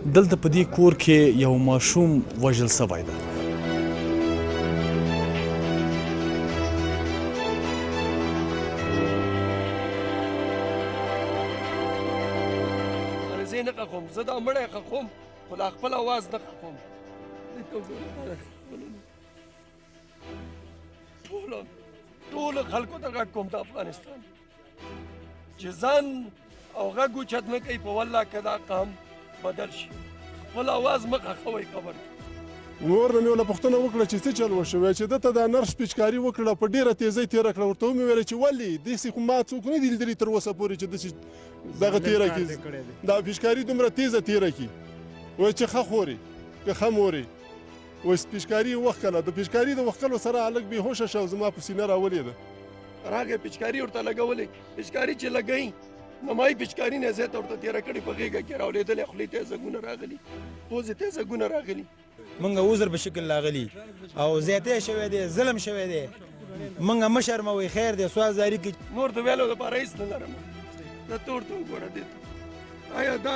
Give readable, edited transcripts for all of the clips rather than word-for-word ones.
دلته په دې کور کې یو ماشوم وژل سوی ده. زه نه خښوم، زه دا مړی خښوم خو لا خپل اواز نه خښوم. ټولو خلکو ته غږ کوم د افغانستان چې ځان او غږ اوچت نه کوي په والله که دا قام بدل شي. خپل اواز مه خښوئ قبر کې. ور نه مې ورله پوښتنه وکړه چې څه چل وشوی چې ده ته دا نرس پیچکاري وکړه په ډېره تیزۍ تېره کړه. ورته ومې ویله چې ولې داسې خو ما څوک نه دي لیدلي تر اوسه پورې چې داسې دغه تېره کړي دا پیچکاري دومره تیزه تېره کړي. وایي چې ښه خورې که ښه مورې. وایي پیچکاري یې وښکله. د پیچکاري د وښکلو سره هلک بېهوشه شو او زما په سینه راولېده. راغی پیچکاري ورته لګولې. پیچکاري چې لګوي نو ما یې پیچکاري نه زیاته ورته تېره کړې په غېږه کې راولېدلې. خولې ته یې زګونه راغلي، پوزې ته یې زګونه راغلي. منګه عذر په شکل راغلی او زیاتی شوی دی، ظلم شوی دی. منګه مه شرموئ، خیر دی، سوالزاري کوي. نور د ویلو دپاره هېڅ نه لرم. دا تور ته وګوره دې ته. آیا دا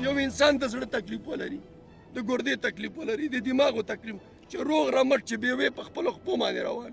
یو انسان د زړه تکلیف ولري، د ګردې تکلیف ولري، د دماغو تکلیف چې روغ رمټ چې بېوې په خپلو خپو باندې روان